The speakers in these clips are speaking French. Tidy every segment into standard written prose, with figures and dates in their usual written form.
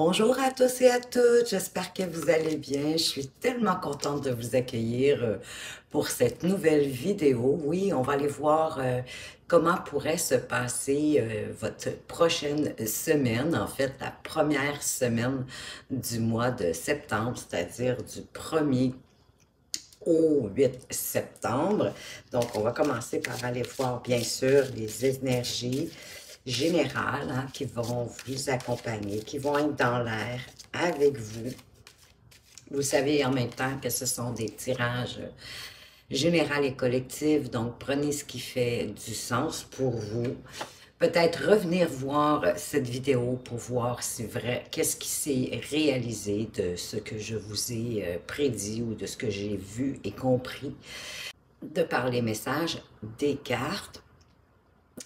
Bonjour à tous et à toutes, j'espère que vous allez bien. Je suis tellement contente de vous accueillir pour cette nouvelle vidéo. Oui, on va aller voir comment pourrait se passer votre prochaine semaine, en fait la première semaine du mois de septembre, c'est-à-dire du 1er au 8 septembre. Donc, on va commencer par aller voir, bien sûr, les énergies générales qui vont vous accompagner, qui vont être dans l'air avec vous. Vous savez en même temps que ce sont des tirages généraux et collectifs, donc prenez ce qui fait du sens pour vous. Peut-être revenir voir cette vidéo pour voir si vrai, qu'est-ce qui s'est réalisé de ce que je vous ai prédit ou de ce que j'ai vu et compris de par les messages des cartes.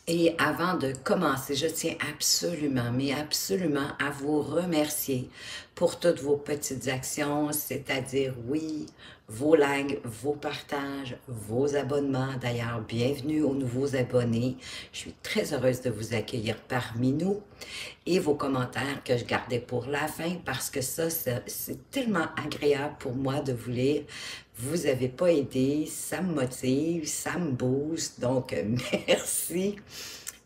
Et avant de commencer, je tiens absolument, mais absolument à vous remercier pour toutes vos petites actions, c'est-à-dire, oui, vos likes, vos partages, vos abonnements. D'ailleurs, bienvenue aux nouveaux abonnés. Je suis très heureuse de vous accueillir parmi nous et vos commentaires que je gardais pour la fin parce que ça, c'est tellement agréable pour moi de vous lire. Vous n'avez pas aidé, ça me motive, ça me booste, donc merci.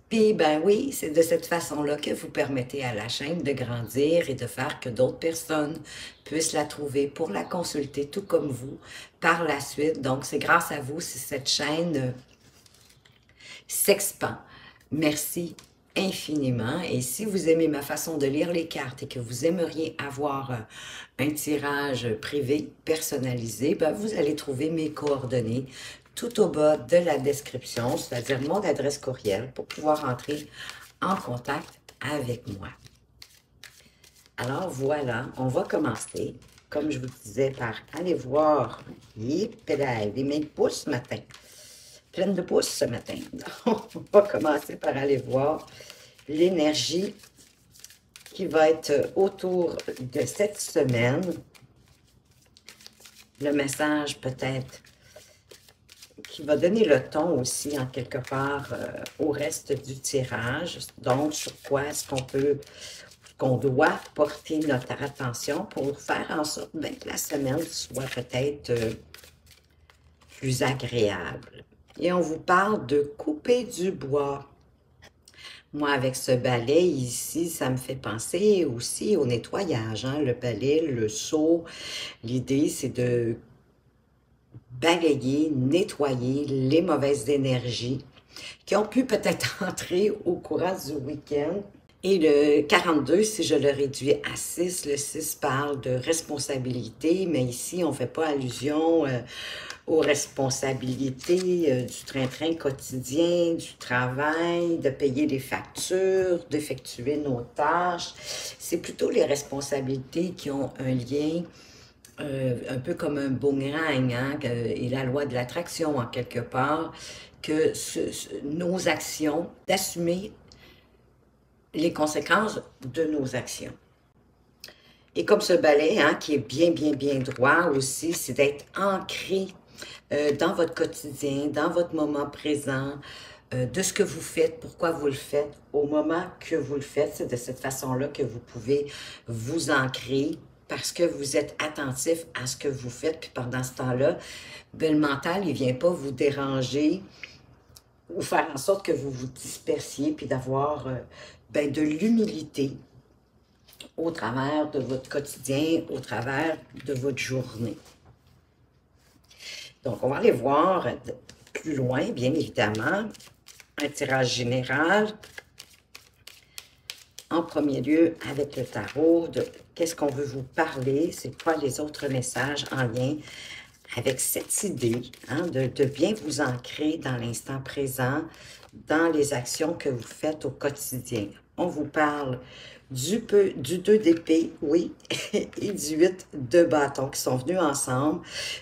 Puis, ben oui, c'est de cette façon-là que vous permettez à la chaîne de grandir et de faire que d'autres personnes puissent la trouver pour la consulter, tout comme vous, par la suite. Donc, c'est grâce à vous si cette chaîne s'expand. Merci infiniment. Et si vous aimez ma façon de lire les cartes et que vous aimeriez avoir un tirage privé personnalisé, ben vous allez trouver mes coordonnées tout au bas de la description, c'est-à-dire mon adresse courriel pour pouvoir entrer en contact avec moi. Alors voilà, on va commencer, comme je vous disais, par aller voir les mains de pouce ce matin. Pleine de pouces ce matin. Donc, on va commencer par aller voir l'énergie qui va être autour de cette semaine. Le message peut-être qui va donner le ton aussi en quelque part au reste du tirage. Donc, sur quoi est-ce qu'on doit porter notre attention pour faire en sorte que la semaine soit peut-être plus agréable. Et on vous parle de couper du bois. Moi, avec ce balai ici, ça me fait penser aussi au nettoyage. Le balai, le seau, l'idée, c'est de balayer, nettoyer les mauvaises énergies qui ont pu peut-être entrer au courant du week-end. Et le 42, si je le réduis à 6, le 6 parle de responsabilité, mais ici, on ne fait pas allusion aux responsabilités du train-train quotidien, du travail, de payer les factures, d'effectuer nos tâches. C'est plutôt les responsabilités qui ont un lien un peu comme un boomerang et la loi de l'attraction en quelque part, que nos actions, d'assumer les conséquences de nos actions. Et comme ce balai, qui est bien, bien, bien droit aussi, c'est d'être ancré dans votre quotidien, dans votre moment présent, de ce que vous faites, pourquoi vous le faites, au moment que vous le faites. C'est de cette façon-là que vous pouvez vous ancrer parce que vous êtes attentif à ce que vous faites. Puis pendant ce temps-là, le mental, il ne vient pas vous déranger ou faire en sorte que vous vous dispersiez, puis d'avoir de l'humilité au travers de votre quotidien, au travers de votre journée. Donc, on va aller voir plus loin, bien évidemment, un tirage général. En premier lieu, avec le tarot, de qu'est-ce qu'on veut vous parler, c'est quoi les autres messages en lien avec cette idée de bien vous ancrer dans l'instant présent, dans les actions que vous faites au quotidien. On vous parle du 2 d'épée, oui, et du 8 de bâton qui sont venus ensemble.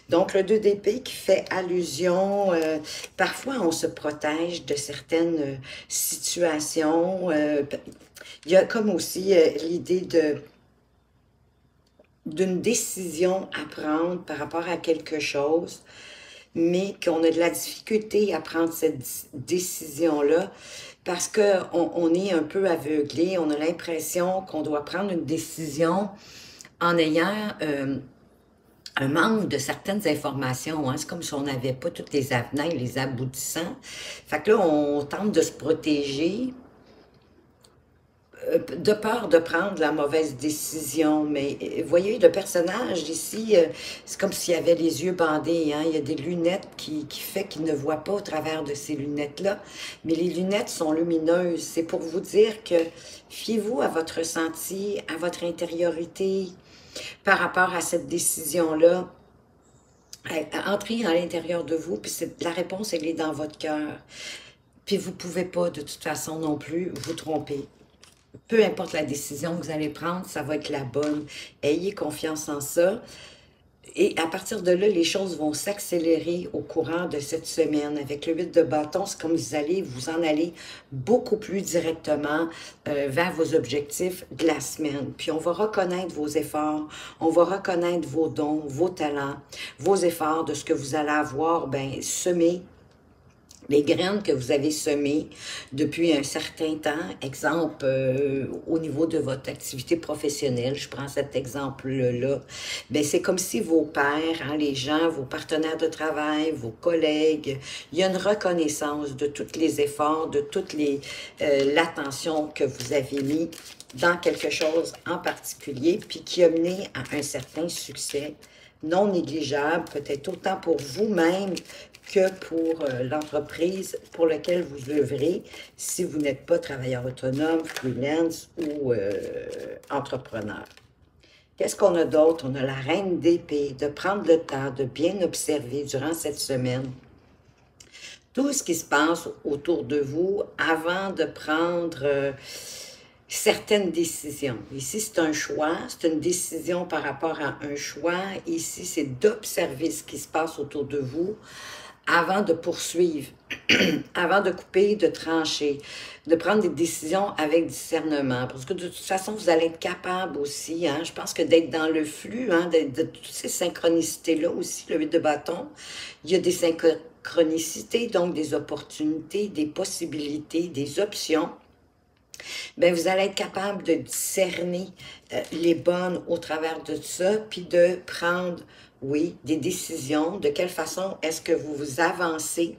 Donc, le 2 d'épée qui fait allusion, parfois on se protège de certaines situations. Il y a comme aussi l'idée d'une décision à prendre par rapport à quelque chose, mais qu'on a de la difficulté à prendre cette décision-là parce qu'on est un peu aveuglé, on a l'impression qu'on doit prendre une décision en ayant un manque de certaines informations. Hein. C'est comme si on n'avait pas tous les avenants et les aboutissants. Fait que là, on tente de se protéger de peur de prendre la mauvaise décision. Mais voyez, le personnage ici, c'est comme s'il avait les yeux bandés. Hein? Il y a des lunettes qui fait qu'il ne voit pas au travers de ces lunettes-là. Mais les lunettes sont lumineuses. C'est pour vous dire que fiez-vous à votre ressenti, à votre intériorité par rapport à cette décision-là. Entrez à l'intérieur de vous, puis la réponse, elle est dans votre cœur. Puis vous ne pouvez pas, de toute façon non plus, vous tromper. Peu importe la décision que vous allez prendre, ça va être la bonne. Ayez confiance en ça. Et à partir de là, les choses vont s'accélérer au courant de cette semaine. Avec le 8 de bâton, c'est comme vous allez vous en aller beaucoup plus directement vers vos objectifs de la semaine. Puis on va reconnaître vos efforts, on va reconnaître vos dons, vos talents, vos efforts de ce que vous allez avoir semé, les graines que vous avez semées depuis un certain temps, exemple, au niveau de votre activité professionnelle, je prends cet exemple-là, ben c'est comme si vos pairs, hein, les gens, vos partenaires de travail, vos collègues, il y a une reconnaissance de tous les efforts, de toute l'attention que vous avez mis dans quelque chose en particulier, puis qui a mené à un certain succès non négligeable, peut-être autant pour vous-même que pour l'entreprise pour laquelle vous œuvrez, si vous n'êtes pas travailleur autonome, freelance ou entrepreneur. Qu'est-ce qu'on a d'autre? On a la reine d'épée, de prendre le temps de bien observer durant cette semaine tout ce qui se passe autour de vous avant de prendre certaines décisions. Ici, c'est un choix, c'est une décision par rapport à un choix. Ici, c'est d'observer ce qui se passe autour de vous avant de poursuivre, avant de couper, de trancher, de prendre des décisions avec discernement. Parce que de toute façon, vous allez être capable aussi, hein, je pense que d'être dans le flux, hein, de toutes ces synchronicités-là aussi, le 8 de bâton, il y a des synchronicités, donc des opportunités, des possibilités, des options. Bien, vous allez être capable de discerner les bonnes au travers de ça, puis de prendre, oui, des décisions. De quelle façon est-ce que vous vous avancez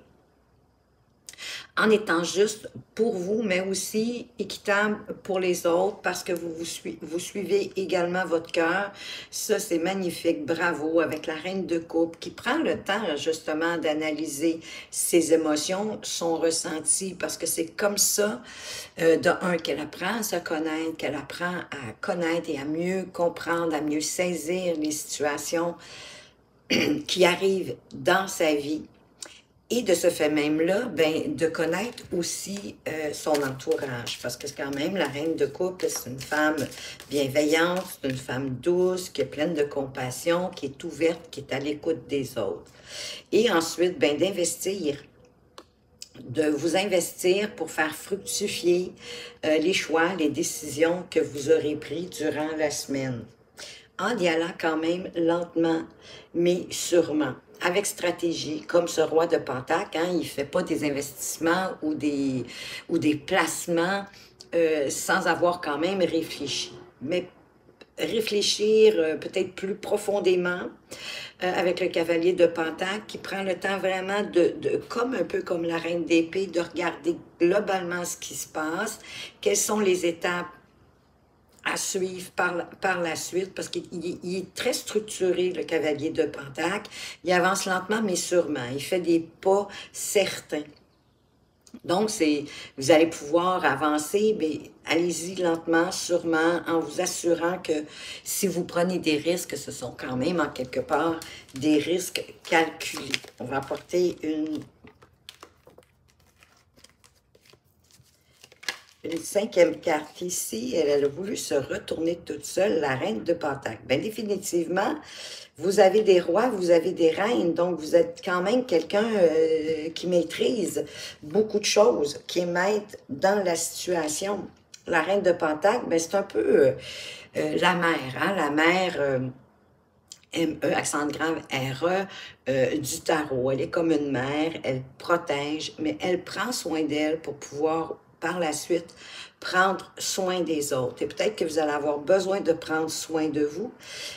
en étant juste pour vous, mais aussi équitable pour les autres, parce que vous suivez également votre cœur. Ça, c'est magnifique. Bravo, avec la reine de coupe, qui prend le temps, justement, d'analyser ses émotions, son ressenti, parce que c'est comme ça, de un, qu'elle apprend à se connaître, qu'elle apprend à connaître et à mieux comprendre, à mieux saisir les situations qui arrivent dans sa vie. Et de ce fait même-là, ben, de connaître aussi son entourage. Parce que c'est quand même la reine de couple, c'est une femme bienveillante, c'est une femme douce, qui est pleine de compassion, qui est ouverte, qui est à l'écoute des autres. Et ensuite, ben, de vous investir pour faire fructifier les choix, les décisions que vous aurez prises durant la semaine. En y allant quand même lentement, mais sûrement, avec stratégie, comme ce roi de Pentacle, hein, il ne fait pas des investissements ou des placements sans avoir quand même réfléchi. Mais réfléchir peut-être plus profondément avec le cavalier de Pentacle qui prend le temps vraiment comme un peu comme la reine d'épée, de regarder globalement ce qui se passe, quelles sont les étapes à suivre par la suite, parce qu'il est très structuré, le cavalier de Pentacle. Il avance lentement, mais sûrement. Il fait des pas certains. Donc, vous allez pouvoir avancer, mais allez-y lentement, sûrement, en vous assurant que si vous prenez des risques, ce sont quand même, en quelque part, des risques calculés. On va apporter une cinquième carte ici. Elle a voulu se retourner toute seule, la reine de Pentacle. Bien, définitivement, vous avez des rois, vous avez des reines, donc vous êtes quand même quelqu'un qui maîtrise beaucoup de choses, qui est maître dans la situation. La reine de Pentacle, ben, c'est un peu la mère, hein? La mère... M-E, accent grave, R-E, du tarot. Elle est comme une mère, elle protège, mais elle prend soin d'elle pour pouvoir par la suite prendre soin des autres. Et peut-être que vous allez avoir besoin de prendre soin de vous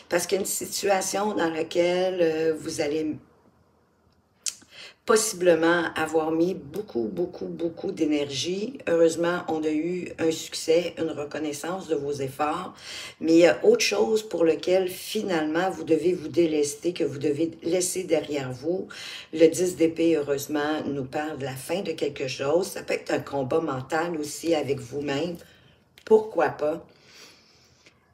parce qu'il y a une situation dans laquelle vous allez possiblement avoir mis beaucoup d'énergie. Heureusement, on a eu un succès, une reconnaissance de vos efforts, mais il y a autre chose pour lequel finalement vous devez vous délester, que vous devez laisser derrière vous. Le 10 d'épée, heureusement, nous parle de la fin de quelque chose. Ça peut être un combat mental aussi avec vous-même. Pourquoi pas?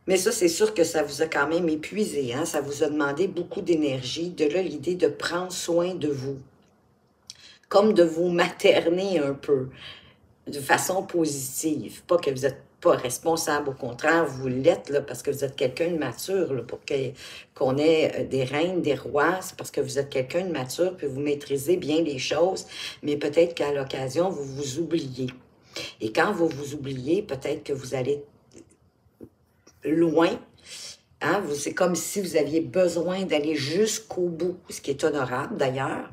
Mais ça, c'est sûr que ça vous a quand même épuisé, hein? Ça vous a demandé beaucoup d'énergie. De là, l'idée de prendre soin de vous, comme de vous materner un peu, de façon positive. Pas que vous n'êtes pas responsable, au contraire, vous l'êtes, là, parce que vous êtes quelqu'un de mature, là, pour qu'on ait des reines, des rois, c'est parce que vous êtes quelqu'un de mature, puis vous maîtrisez bien les choses, mais peut-être qu'à l'occasion, vous vous oubliez. Et quand vous vous oubliez, peut-être que vous allez loin, hein? C'est comme si vous aviez besoin d'aller jusqu'au bout, ce qui est honorable d'ailleurs,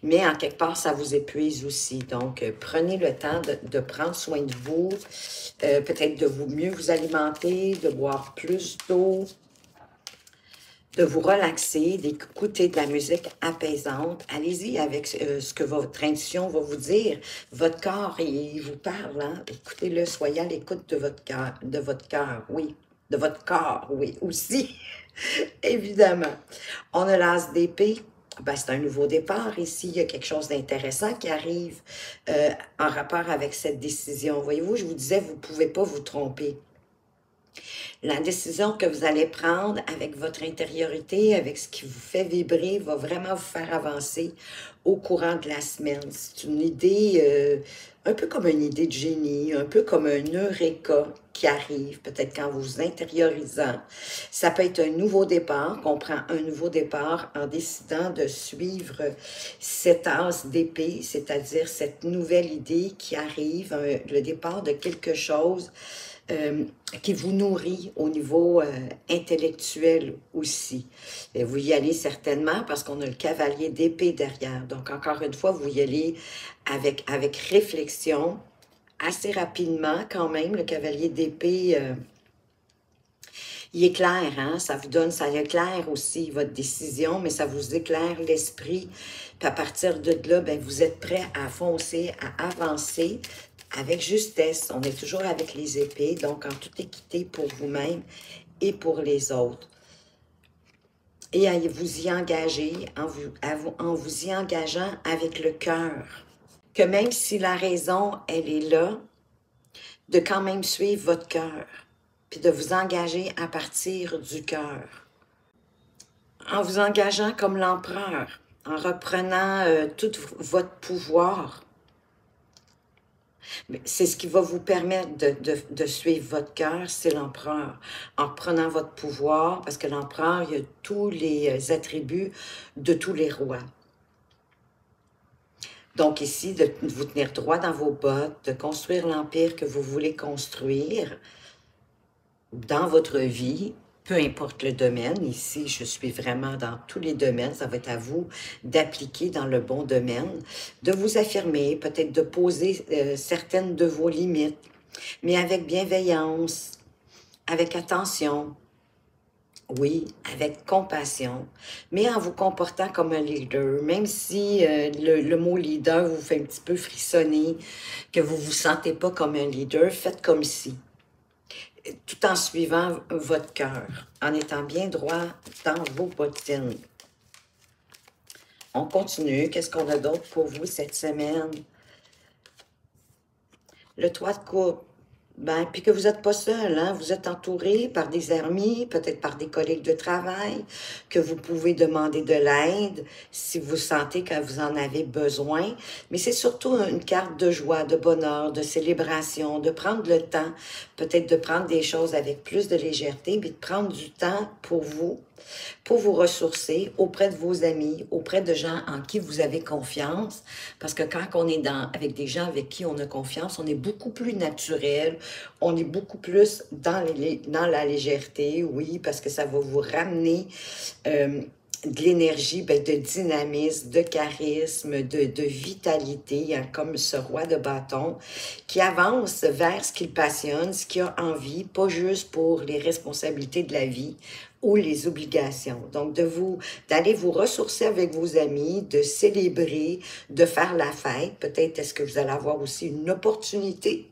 mais en quelque part, ça vous épuise aussi. Donc, prenez le temps de prendre soin de vous, peut-être de mieux vous alimenter, de boire plus d'eau, de vous relaxer, d'écouter de la musique apaisante. Allez-y avec ce que votre intuition va vous dire. Votre corps, il vous parle, hein? Écoutez-le, soyez à l'écoute de votre cœur, oui. De votre corps, oui, aussi, évidemment. On a l'as d'épée. Ben, c'est un nouveau départ ici. Il y a quelque chose d'intéressant qui arrive en rapport avec cette décision. Voyez-vous, je vous disais, vous ne pouvez pas vous tromper. La décision que vous allez prendre avec votre intériorité, avec ce qui vous fait vibrer, va vraiment vous faire avancer au courant de la semaine. C'est une idée, un peu comme une idée de génie, un peu comme un eureka qui arrive, peut-être quand vous vous intériorisant. Ça peut être un nouveau départ, qu'on prend un nouveau départ en décidant de suivre cette as d'épée, c'est-à-dire cette nouvelle idée qui arrive, le départ de quelque chose qui vous nourrit au niveau intellectuel aussi. Et vous y allez certainement parce qu'on a le cavalier d'épée derrière. Donc, encore une fois, vous y allez avec réflexion, assez rapidement quand même. Le cavalier d'épée, il éclaire, hein? Ça vous donne, ça éclaire aussi votre décision, mais ça vous éclaire l'esprit. Puis à partir de là, ben, vous êtes prêt à foncer, à avancer, avec justesse. On est toujours avec les épées, donc en toute équité pour vous-même et pour les autres. Et à vous y engager, en vous y engageant avec le cœur. Que même si la raison, elle est là, de quand même suivre votre cœur, puis de vous engager à partir du cœur. En vous engageant comme l'empereur, en reprenant tout votre pouvoir. C'est ce qui va vous permettre de suivre votre cœur, c'est l'empereur. En prenant votre pouvoir, parce que l'empereur, il a tous les attributs de tous les rois. Donc ici, de vous tenir droit dans vos bottes, de construire l'empire que vous voulez construire dans votre vie, peu importe le domaine. Ici, je suis vraiment dans tous les domaines. Ça va être à vous d'appliquer dans le bon domaine, de vous affirmer, peut-être de poser certaines de vos limites, mais avec bienveillance, avec attention, oui, avec compassion, mais en vous comportant comme un leader, même si le mot leader vous fait un petit peu frissonner, que vous ne vous sentez pas comme un leader, faites comme si. Tout en suivant votre cœur, en étant bien droit dans vos bottines. On continue. Qu'est-ce qu'on a d'autre pour vous cette semaine? Le 3 de coupe. Ben, puis que vous n'êtes pas seul, hein? Vous êtes entouré par des amis, peut-être par des collègues de travail, que vous pouvez demander de l'aide si vous sentez que vous en avez besoin. Mais c'est surtout une carte de joie, de bonheur, de célébration, de prendre le temps, peut-être de prendre des choses avec plus de légèreté, mais de prendre du temps pour vous ressourcer auprès de vos amis, auprès de gens en qui vous avez confiance. Parce que quand on est avec des gens avec qui on a confiance, on est beaucoup plus naturel, on est beaucoup plus dans la légèreté, oui, parce que ça va vous ramener de l'énergie, ben, de dynamisme, de charisme, de vitalité, hein, comme ce roi de bâton, qui avance vers ce qu'il passionne, ce qu'il a envie, pas juste pour les responsabilités de la vie ou les obligations. Donc, d'aller vous ressourcer avec vos amis, de célébrer, de faire la fête. Peut-être est-ce que vous allez avoir aussi une opportunité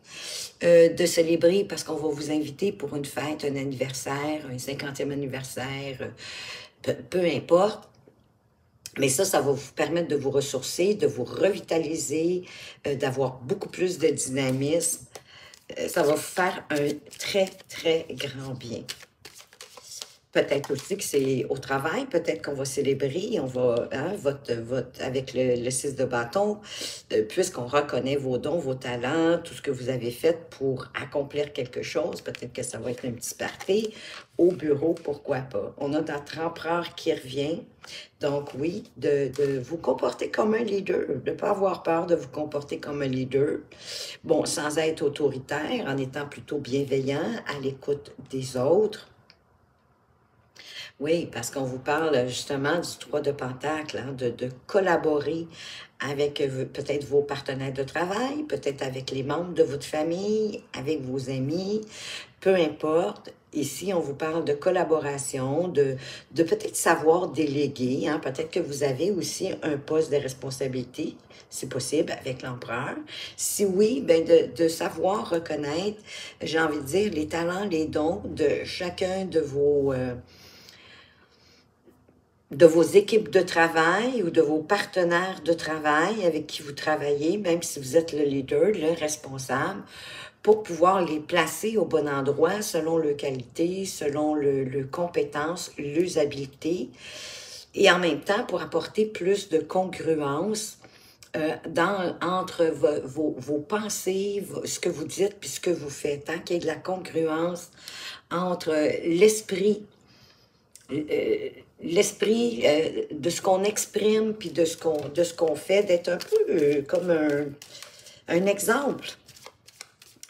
de célébrer parce qu'on va vous inviter pour une fête, un anniversaire, un 50e anniversaire, peu importe. Mais ça va vous permettre de vous ressourcer, de vous revitaliser, d'avoir beaucoup plus de dynamisme. Ça va vous faire un très, très grand bien. Peut-être aussi que c'est au travail, peut-être qu'on va célébrer, on va, hein, avec le 6 de bâton, puisqu'on reconnaît vos dons, vos talents, tout ce que vous avez fait pour accomplir quelque chose. Peut-être que ça va être un petit party au bureau, pourquoi pas. On a notre empereur qui revient. Donc oui, de vous comporter comme un leader, de ne pas avoir peur de vous comporter comme un leader. Bon, sans être autoritaire, en étant plutôt bienveillant, à l'écoute des autres. Oui, parce qu'on vous parle justement du 3 de Pentacle, hein, de collaborer avec peut-être vos partenaires de travail, peut-être avec les membres de votre famille, avec vos amis, peu importe. Ici, on vous parle de collaboration, de peut-être savoir déléguer, hein, peut-être que vous avez aussi un poste de responsabilité, c'est possible, avec l'empereur. Si oui, ben de savoir reconnaître, j'ai envie de dire, les talents, les dons de chacun de vos équipes de travail ou de vos partenaires de travail avec qui vous travaillez, même si vous êtes le leader, le responsable, pour pouvoir les placer au bon endroit selon leur qualité, selon leurs compétences, leurs habiletés, et en même temps pour apporter plus de congruence entre vos pensées, ce que vous dites puis ce que vous faites, hein, qu'il y ait de la congruence entre l'esprit de ce qu'on exprime puis de ce qu'on fait, d'être un peu comme un exemple.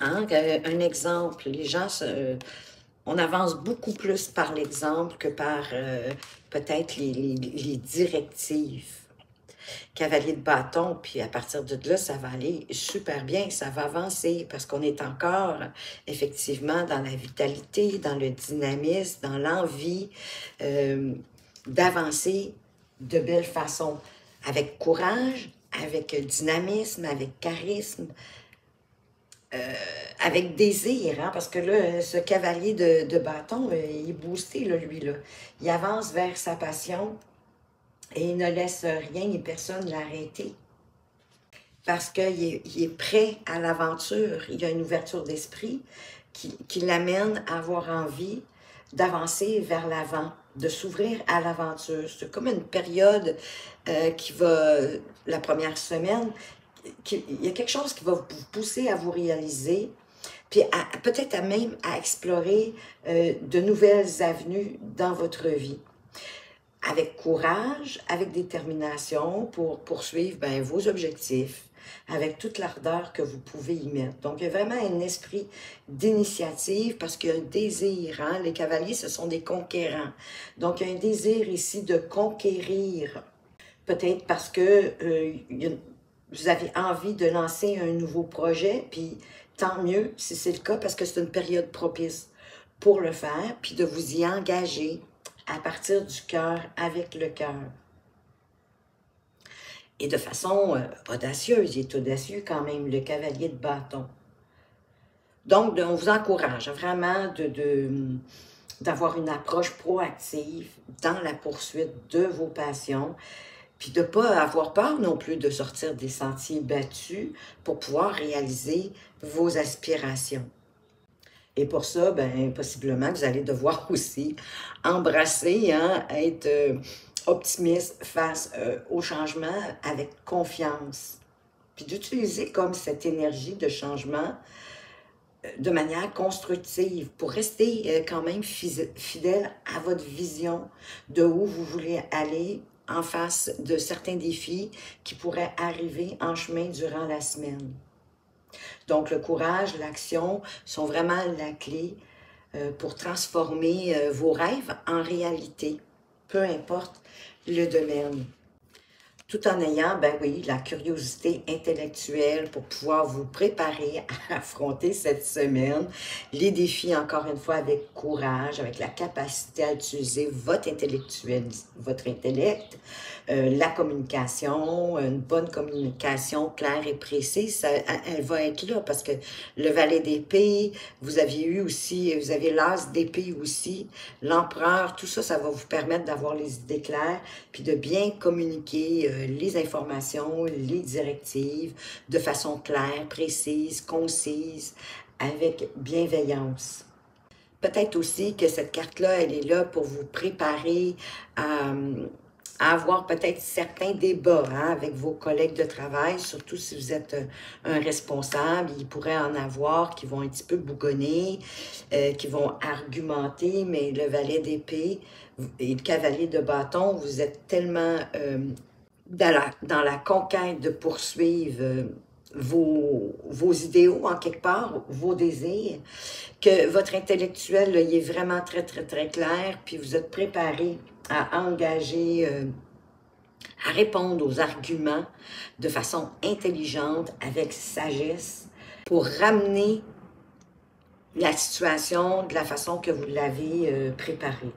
Hein? Un exemple. Les gens, on avance beaucoup plus par l'exemple que par peut-être les directives. Cavalier de bâton, puis à partir de là, ça va aller super bien, ça va avancer parce qu'on est encore effectivement dans la vitalité, dans le dynamisme, dans l'envie d'avancer de belle façon, avec courage, avec dynamisme, avec charisme, avec désir, hein, parce que là, ce cavalier de bâton, il est boosté, là, lui, là. Il avance vers sa passion, et il ne laisse rien ni personne l'arrêter parce qu'il est prêt à l'aventure. Il y a une ouverture d'esprit qui l'amène à avoir envie d'avancer vers l'avant, de s'ouvrir à l'aventure. C'est comme une période qui va, la première semaine, il y a quelque chose qui va vous pousser à vous réaliser, puis peut-être même à explorer de nouvelles avenues dans votre vie. Avec courage, avec détermination pour poursuivre vos objectifs, avec toute l'ardeur que vous pouvez y mettre. Donc, il y a vraiment un esprit d'initiative parce qu'il y a un désir. Hein? Les cavaliers, ce sont des conquérants. Donc, il y a un désir ici de conquérir. Peut-être parce que vous avez envie de lancer un nouveau projet, puis tant mieux si c'est le cas parce que c'est une période propice pour le faire, puis de vous y engager à partir du cœur, avec le cœur. Et de façon audacieuse, il est audacieux quand même, le cavalier de bâton. Donc, on vous encourage vraiment d'avoir une approche proactive dans la poursuite de vos passions, puis de ne pas avoir peur non plus de sortir des sentiers battus pour pouvoir réaliser vos aspirations. Et pour ça, possiblement, vous allez devoir aussi embrasser, hein, être optimiste face au changement avec confiance. Puis d'utiliser comme cette énergie de changement de manière constructive pour rester quand même fidèle à votre vision de où vous voulez aller en face de certains défis qui pourraient arriver en chemin durant la semaine. Donc, le courage, l'action sont vraiment la clé pour transformer vos rêves en réalité. Peu importe le domaine. Tout en ayant, ben oui, la curiosité intellectuelle pour pouvoir vous préparer à affronter cette semaine. Les défis, encore une fois, avec courage, avec la capacité à utiliser votre intellect, la communication, une bonne communication claire et précise, elle va être là parce que le valet d'épée, vous aviez eu aussi, vous avez l'as d'épée aussi, l'empereur, tout ça, ça va vous permettre d'avoir les idées claires, puis de bien communiquer les informations, les directives de façon claire, précise, concise, avec bienveillance. Peut-être aussi que cette carte-là, elle est là pour vous préparer à avoir peut-être certains débats avec vos collègues de travail, surtout si vous êtes un responsable, il pourrait en avoir qui vont un petit peu bougonner, qui vont argumenter, mais le valet d'épée et le cavalier de bâton, vous êtes tellement dans la conquête de poursuivre vos idéaux, en quelque part, vos désirs, que votre intellectuel, là, il est vraiment très, très, très clair, puis vous êtes préparé à engager, à répondre aux arguments de façon intelligente, avec sagesse, pour ramener la situation de la façon que vous l'avez préparée.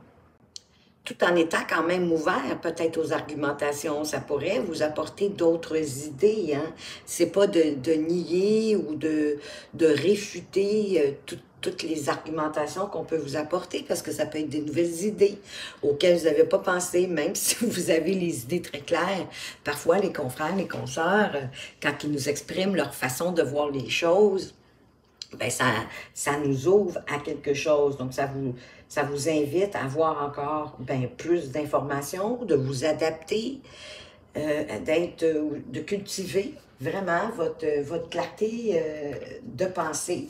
Tout en étant quand même ouvert peut-être aux argumentations. Ça pourrait vous apporter d'autres idées. Hein? C'est pas de nier ou de réfuter toutes les argumentations qu'on peut vous apporter, parce que ça peut être des nouvelles idées auxquelles vous n'avez pas pensé, même si vous avez les idées très claires. Parfois, les confrères, les consoeurs, quand ils nous expriment leur façon de voir les choses, ben ça nous ouvre à quelque chose. Donc, ça vous invite à avoir encore ben, plus d'informations, de vous adapter, de cultiver vraiment votre clarté de pensée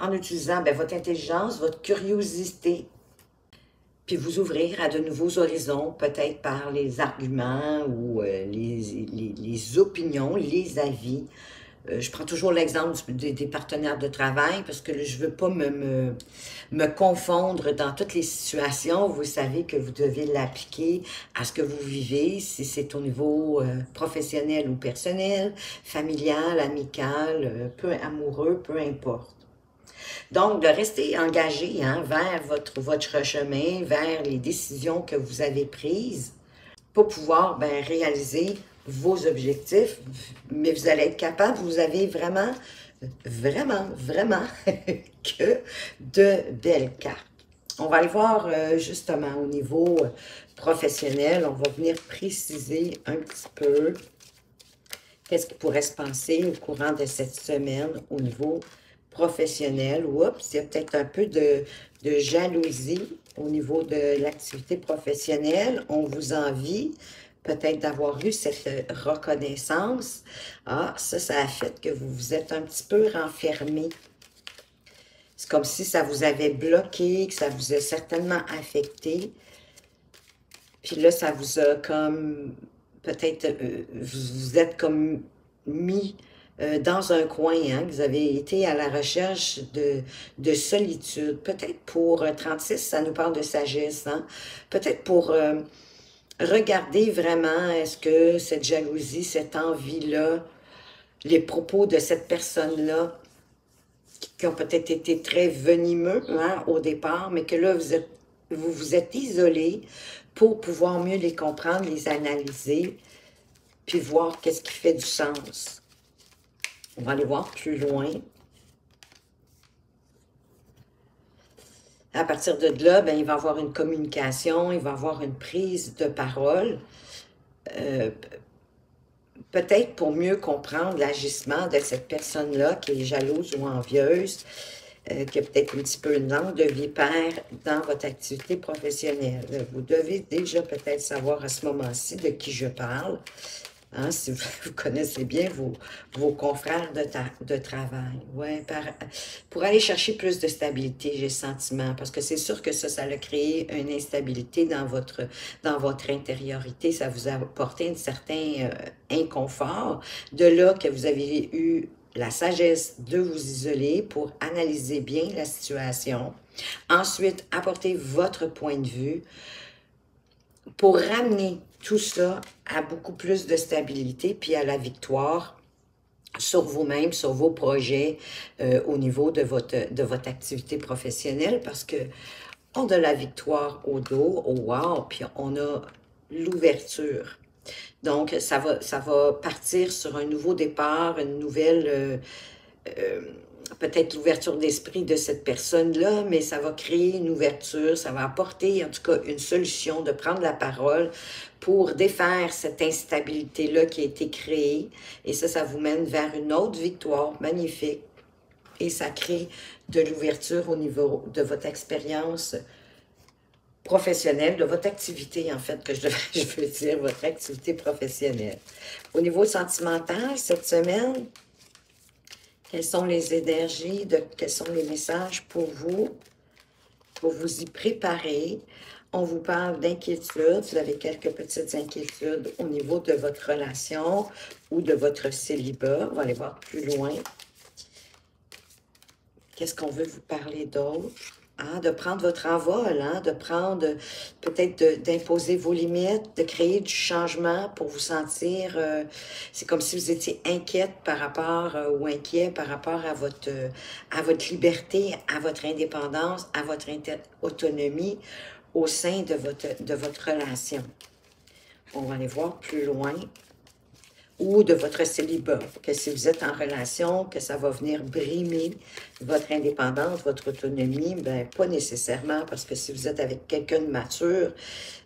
en utilisant ben, votre intelligence, votre curiosité, puis vous ouvrir à de nouveaux horizons, peut-être par les arguments ou les opinions, les avis. Je prends toujours l'exemple des partenaires de travail parce que je ne veux pas me confondre dans toutes les situations. Vous savez que vous devez l'appliquer à ce que vous vivez, si c'est au niveau professionnel ou personnel, familial, amical, peu amoureux, peu importe. Donc, de rester engagé hein, vers votre chemin, vers les décisions que vous avez prises pour pouvoir ben, réaliser vos objectifs, mais vous allez être capable, vous avez vraiment, vraiment, vraiment que de belles cartes. On va aller voir justement au niveau professionnel, on va venir préciser un petit peu qu'est-ce qui pourrait se passer au courant de cette semaine au niveau professionnel. Oups, il y a peut-être un peu de jalousie au niveau de l'activité professionnelle. On vous envie peut-être d'avoir eu cette reconnaissance. Ah, ça a fait que vous vous êtes un petit peu renfermé. C'est comme si ça vous avait bloqué, que ça vous a certainement affecté. Puis là, ça vous a comme, peut-être, vous êtes comme mis dans un coin, hein, vous avez été à la recherche de solitude. Peut-être pour 36, ça nous parle de sagesse, hein? Peut-être pour regarder vraiment, est-ce que cette jalousie, cette envie-là, les propos de cette personne-là, qui ont peut-être été très venimeux hein, au départ, mais que là, vous vous êtes isolé pour pouvoir mieux les comprendre, les analyser, puis voir qu'est-ce qui fait du sens. On va aller voir plus loin. À partir de là, ben, il va y avoir une communication, il va y avoir une prise de parole, peut-être pour mieux comprendre l'agissement de cette personne-là qui est jalouse ou envieuse, qui a peut-être un petit peu une langue de vipère dans votre activité professionnelle. Vous devez déjà peut-être savoir à ce moment-ci de qui je parle. Hein, si vous connaissez bien vos confrères de travail. Ouais, pour aller chercher plus de stabilité, j'ai le sentiment, parce que c'est sûr que ça a créé une instabilité dans votre intériorité, ça vous a apporté un certain inconfort. De là que vous avez eu la sagesse de vous isoler pour analyser bien la situation. Ensuite, apporter votre point de vue, pour ramener tout ça à beaucoup plus de stabilité, puis à la victoire sur vous-même, sur vos projets au niveau de votre activité professionnelle, parce que on a la victoire au dos, au wow, puis on a l'ouverture. Donc, ça va partir sur un nouveau départ, une nouvelle, euh, peut-être l'ouverture d'esprit de cette personne-là, mais ça va créer une ouverture, ça va apporter en tout cas une solution de prendre la parole pour défaire cette instabilité-là qui a été créée. Et ça vous mène vers une autre victoire magnifique. Et ça crée de l'ouverture au niveau de votre expérience professionnelle, de votre activité, en fait, que je veux dire, votre activité professionnelle. Au niveau sentimental, cette semaine, quelles sont les énergies, quels sont les messages pour vous y préparer? On vous parle d'inquiétude, vous avez quelques petites inquiétudes au niveau de votre relation ou de votre célibat. On va aller voir plus loin. Qu'est-ce qu'on veut vous parler d'autre? Hein, de prendre votre envol, hein, de prendre, peut-être d'imposer vos limites, de créer du changement pour vous sentir, c'est comme si vous étiez inquiète par rapport, ou inquiet par rapport à votre liberté, à votre indépendance, à votre autonomie au sein de votre relation. On va aller voir plus loin. Ou de votre célibat, que si vous êtes en relation, que ça va venir brimer votre indépendance, votre autonomie, ben pas nécessairement, parce que si vous êtes avec quelqu'un de mature,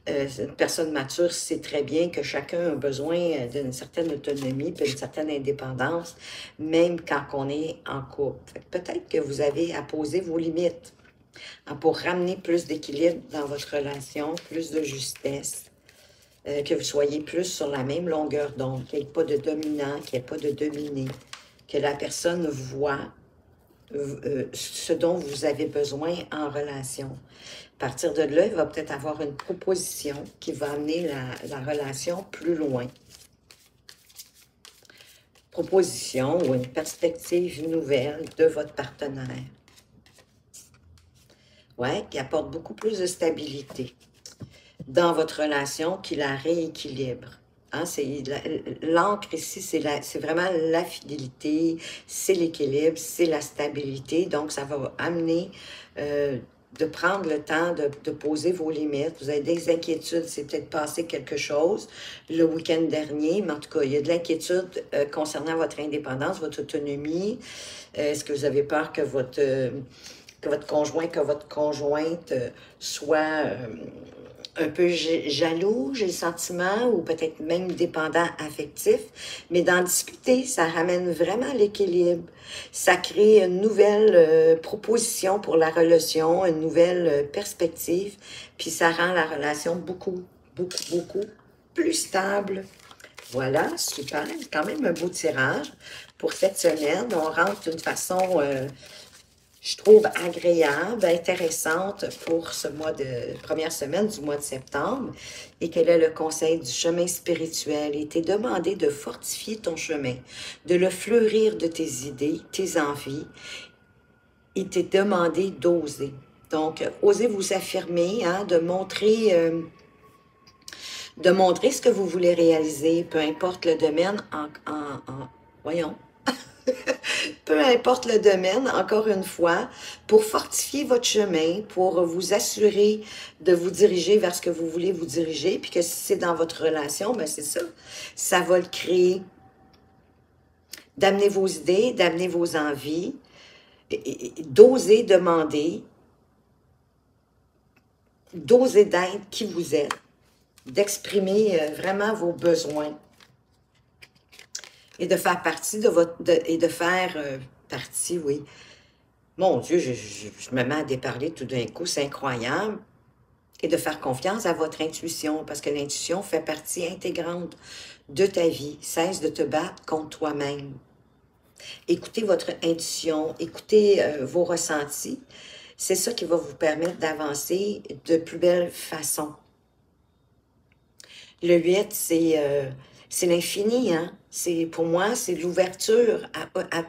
une personne mature sait très bien que chacun a besoin d'une certaine autonomie, puis d'une certaine indépendance, même quand on est en couple. Peut-être que vous avez à poser vos limites hein, pour ramener plus d'équilibre dans votre relation, plus de justesse. Que vous soyez plus sur la même longueur d'onde, qu'il n'y ait pas de dominant, qu'il n'y ait pas de dominé, que la personne voit ce dont vous avez besoin en relation. À partir de là, il va peut-être avoir une proposition qui va amener la relation plus loin. Proposition ou une perspective nouvelle de votre partenaire. Ouais, qui apporte beaucoup plus de stabilité dans votre relation, qui la rééquilibre. Hein, l'encre ici, c'est vraiment la fidélité, c'est l'équilibre, c'est la stabilité. Donc, ça va amener de prendre le temps de poser vos limites. Vous avez des inquiétudes, c'est peut-être passé quelque chose le week-end dernier, mais en tout cas, il y a de l'inquiétude concernant votre indépendance, votre autonomie. Est-ce que vous avez peur que votre conjoint, que votre conjointe soit un peu jaloux, j'ai le sentiment, ou peut-être même dépendant affectif, mais d'en discuter, ça ramène vraiment l'équilibre. Ça crée une nouvelle proposition pour la relation, une nouvelle perspective, puis ça rend la relation beaucoup, beaucoup, beaucoup plus stable. Voilà, super, quand même un beau tirage pour cette semaine. On rentre d'une façon je trouve agréable, intéressante pour ce mois de première semaine du mois de septembre. Et quel est le conseil du chemin spirituel? Il t'est demandé de fortifier ton chemin, de le fleurir de tes idées, tes envies. Il t'est demandé d'oser. Donc, osez vous affirmer, hein, de montrer ce que vous voulez réaliser, peu importe le domaine, voyons, peu importe le domaine, encore une fois, pour fortifier votre chemin, pour vous assurer de vous diriger vers ce que vous voulez vous diriger, puis que si c'est dans votre relation, ben c'est ça, ça va le créer. D'amener vos idées, d'amener vos envies, d'oser demander, d'oser d'être qui vous êtes, d'exprimer vraiment vos besoins. Et de faire partie de votre... et de faire partie, oui. Mon Dieu, je me mets à déparler tout d'un coup, c'est incroyable. Et de faire confiance à votre intuition, parce que l'intuition fait partie intégrante de ta vie. Cesse de te battre contre toi-même. Écoutez votre intuition, écoutez vos ressentis. C'est ça qui va vous permettre d'avancer de plus belle façon. Le 8, c'est l'infini, hein? Pour moi, c'est l'ouverture à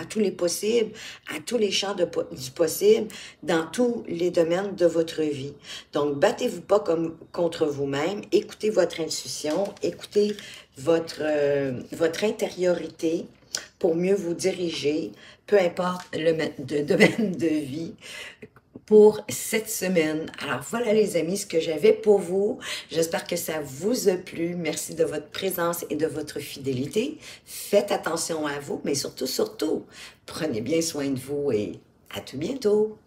tous les possibles, à tous les champs du possible, dans tous les domaines de votre vie. Donc, battez-vous pas contre vous-même, écoutez votre intuition, écoutez votre intériorité pour mieux vous diriger, peu importe le domaine de vie, pour cette semaine. Alors voilà les amis, ce que j'avais pour vous. J'espère que ça vous a plu. Merci de votre présence et de votre fidélité. Faites attention à vous, mais surtout, prenez bien soin de vous et à tout bientôt.